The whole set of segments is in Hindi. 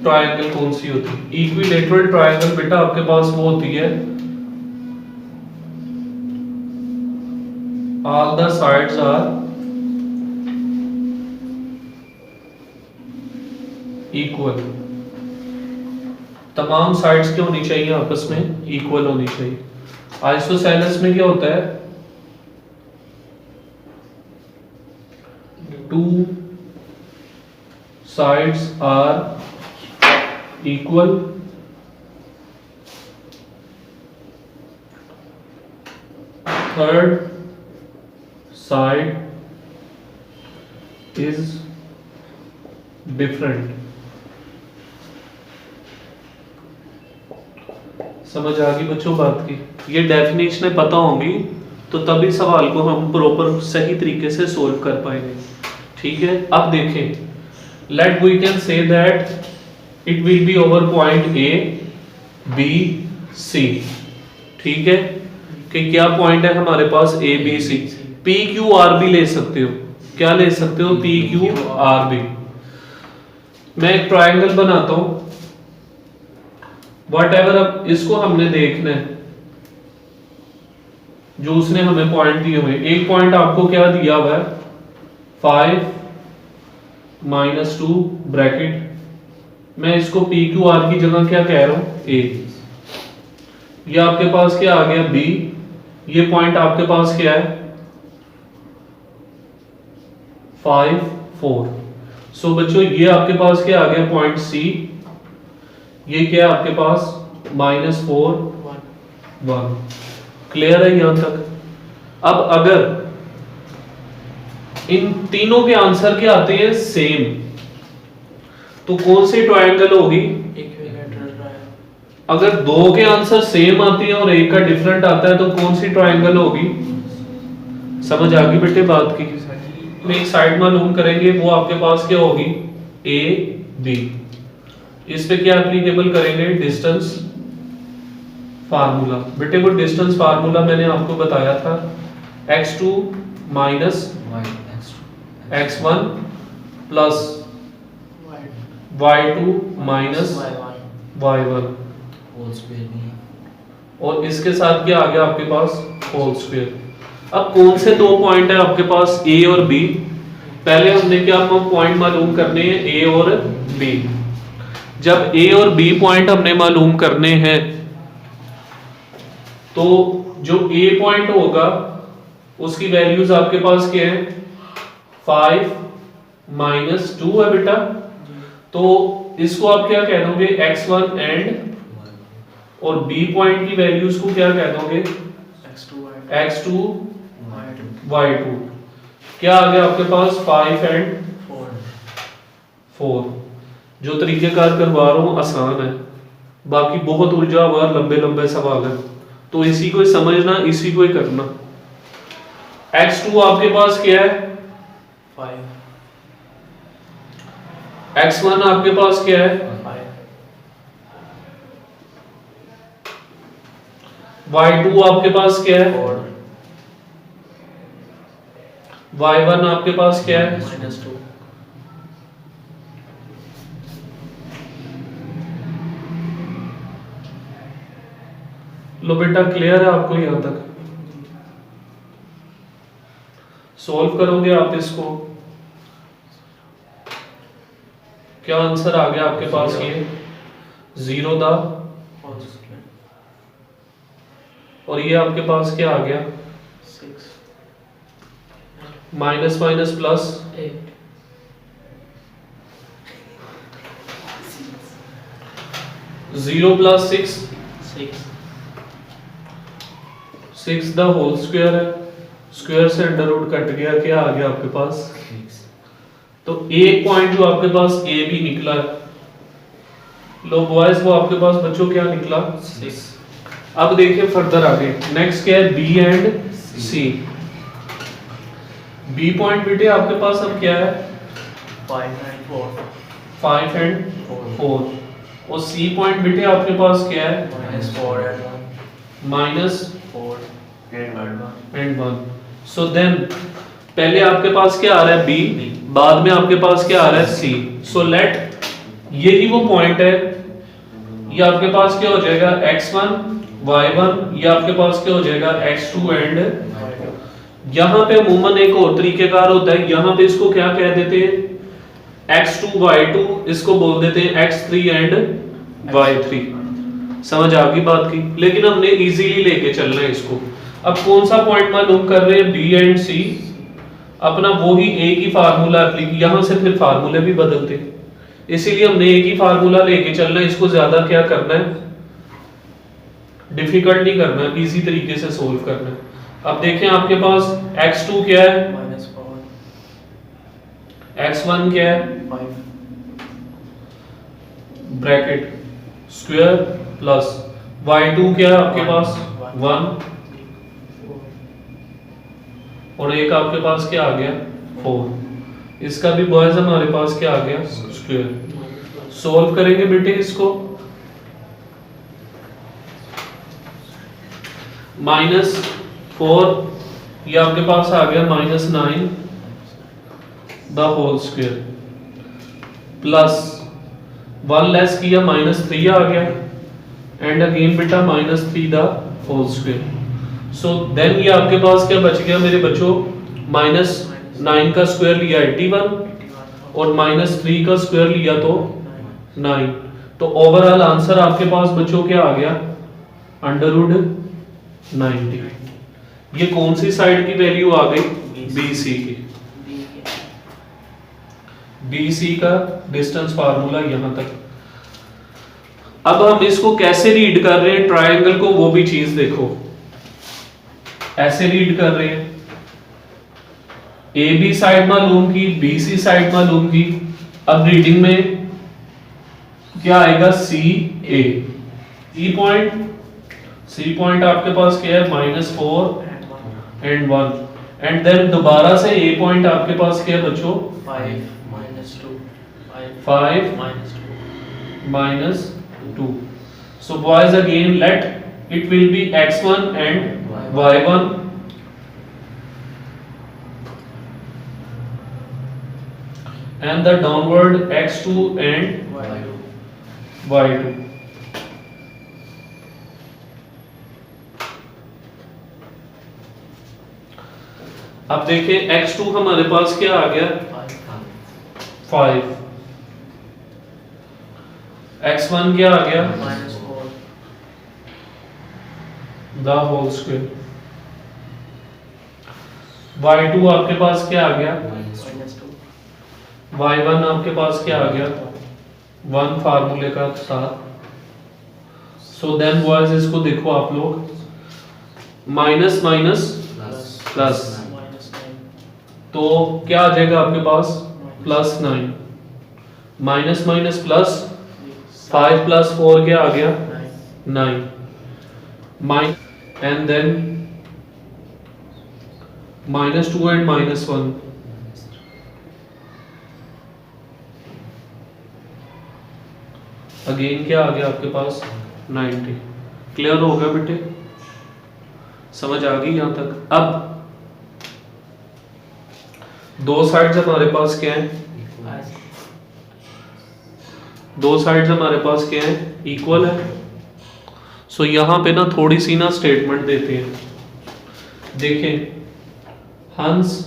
ट्रायंगल कौन सी होती है? इक्विलेटरल ट्रायंगल बेटा आपके पास वो होती है all the sides are equal. तमाम साइड्स क्या होनी चाहिए? आपस में इक्वल होनी चाहिए। आइसोसेलेस में क्या होता है? Two sides are equal third side is different। समझ आ गई बच्चों बात की? ये डेफिनेशन पता होंगी तो तभी सवाल को हम प्रॉपर सही तरीके से सोल्व कर पाएंगे। ठीक है, अब देखें, let we can say that it will be over point A, B, C। ठीक है, कि क्या पॉइंट है हमारे पास A, B, C। P, Q, R भी ले सकते हो। क्या ले सकते हो? P, Q, R भी। मैं एक ट्रायंगल बनाता हूं, whatever। अब इसको हमने देखना है जो उसने हमें पॉइंट दिए हुए। एक पॉइंट आपको क्या दिया हुआ है? 5 -2 ब्रैकेट। मैं इसको पी क्यू आर की जगह क्या कह रहा हूं? ए। ये आपके पास क्या आ गया? बी। ये पॉइंट आपके पास क्या है? 5 4। सो बच्चों ये आपके पास क्या आ गया? Point C. ये क्या है आपके पास? -4 1। क्लियर है यहां तक? अब अगर इन तीनों के आंसर क्या आते हैं? सेम, तो कौन सी ट्रायंगल होगी? अगर दो के आंसर सेम आते हैं और एक का डिफरेंट आता है तो कौन सी ट्रायंगल होगी? समझ आ गई बेटे बात की? तो एक साइड मालूम करेंगे, वो आपके पास क्या होगी? A B. इस पे क्या एप्लीकेबल करेंगे? Distance formula. बेटे वो डिस्टेंस फार्मूला मैंने आपको बताया था, x2 minus x1 plus y2 minus y1 और इसके साथ क्या आ गया आपके पास? Whole square. अब कौन से दो पॉइंट है आपके पास? ए और बी। पहले हमने क्या पॉइंट मालूम करने हैं? ए और बी। जब ए और बी पॉइंट हमने मालूम करने हैं तो जो ए पॉइंट होगा उसकी वैल्यूज आपके पास क्या है? 5 -2 है बेटा। तो इसको आप क्या कह दोगे? x1 एंड, और बी पॉइंट की वैल्यूज को क्या कह दोगे? x2 y2। क्या आ गया आपके पास? 5 एंड 4। जो तरीकेकार करवा रहा हूं आसान है, बाकी बहुत उलझा हुआ लंबे लंबे सवाल है, तो इसी को समझना, इसी को ही करना। x2 आपके पास क्या है? 5। x1 आपके पास क्या है? 5। y2 आपके पास क्या है? 4। y1 आपके पास क्या है? -2। लो बेटा क्लियर है आपको? यहां तक सॉल्व करोगे आप इसको, क्या आंसर आ गया आपके पास? ये 0 दा, और ये आपके पास क्या आ गया? 6 माइनस माइनस प्लस 8। 0 प्लस 6 6 द होल स्क्वायर है। स्क्वायर से अंडर रूट कट गया, क्या आ गया आपके पास? 6। तो एक पॉइंट जो आपके पास ए भी निकला है लो बॉयज, वो आपके पास बच्चों क्या निकला? 6। अब देखिए फर्दर आगे, नेक्स्ट क्या है? B and C. B point बेटे आपके पास अब क्या है? 5 एंड 4। और सी पॉइंट बेटे आपके पास क्या है? -4 एंड -4 and 1। So then पहले आपके पास क्या आ रहा है बी, बाद में आपके पास क्या आ रहा है सी। सो लेट यही वो पॉइंट है, ये आपके पास क्या हो जाएगा x1 y1, ये आपके पास क्या हो जाएगा x2 एंड यहां पे अमूमन एक और तरीकेकार होता है, यहां पे इसको क्या कह देते हैं x2 y2, इसको बोल देते हैं x3 एंड y3। समझ आ गई बात की, लेकिन हमने इजीली लेके चलना है इसको। अब कौन सा पॉइंट मालूम कर रहे हैं बी एंड सी, अपना वो ही एक ही फार्मूला, यहां से फिर फार्मूले भी बदलते हैं, इसीलिए हमने एक ही फार्मूला लेके चलना है, इसको ज्यादा क्या करना है, डिफिकल्ट नहीं करना है, इजी तरीके से सोल्व करना है। अब देखें आपके पास x2 क्या है, x1 क्या है, ब्रैकेट स्क्वायर प्लस y2 क्या है आपके पास 1, और एक आपके पास क्या आ गया 4, इसका भी बॉयज हमारे पास क्या आ गया स्क्वायर। सोल्व करेंगे बेटे इसको, -4 ये आपके पास आ गया -9 the whole square, plus 1 less किया -3 आ गया, एंड अगेन बेटा -3 the whole square. So then ये आपके पास क्या बच गया मेरे बच्चों, -9 का स्क्वायर लिया 81 और -3 का स्क्वायर लिया तो 9, तो ओवरऑल आंसर आपके पास बच्चों क्या आ गया √90। ये कौन सी साइड की वैल्यू आ गई, BC की, BC का डिस्टेंस फार्मूला यहां तक। अब हम इसको कैसे रीड कर रहे हैं ट्रायंगल को, वो भी चीज देखो, ऐसे रीड कर रहे हैं, AB साइड मालूम की, BC साइड मालूम की, अब रीडिंग में क्या आएगा CA, सी पॉइंट आपके पास क्या है -4 एंड 1, एंड देन दोबारा से A पॉइंट आपके पास क्या है बच्चों 5 -2। So boys again let it will be x1 and y1, and the downward x2 and y2। अब देखें x2 हमारे पास क्या आ गया 5, x1 क्या आ गया -4 द होल स्क्वायर, y2 आपके पास क्या आ गया -2, y1 आपके पास क्या आ गया 1 फार्मूले का साथ। सो देन बॉयज इसको देखो आप लोग माइनस माइनस प्लस, तो क्या आ जाएगा आपके पास +9, माइनस माइनस प्लस, 5 + 4 क्या आ गया 9, minus and then -2 and -1, again क्या आ गया आपके पास 90। क्लियर हो गया बेटे, समझ आ गई यहां तक। अब दो साइड्स हमारे पास क्या है, दो साइड्स हमारे पास क्या है इक्वल है। सो यहां पे ना थोड़ी सी ना स्टेटमेंट देते हैं, देखें हंस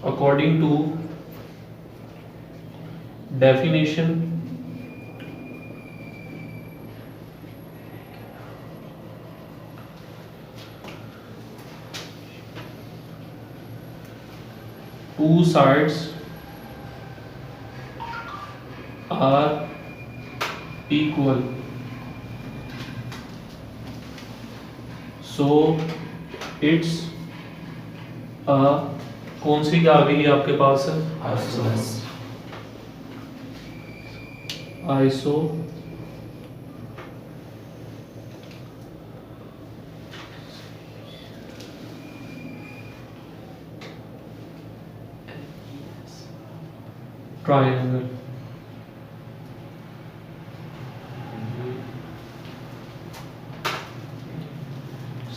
according to definition two sides are equal, so it's a कौन सी आ गई आपके पास है आइसो ट्रायंगल।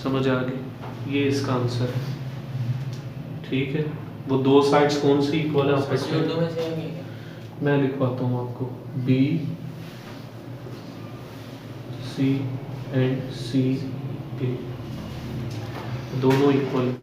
समझ आ गई, ये इसका आंसर है। ठीक है, वो दो साइड्स कौन सी इक्वल है आपस में? उर्दू में से आएंगे क्या? मैं लिखवाता हूँ आपको, बी सी एंड सी ए दोनों इक्वल।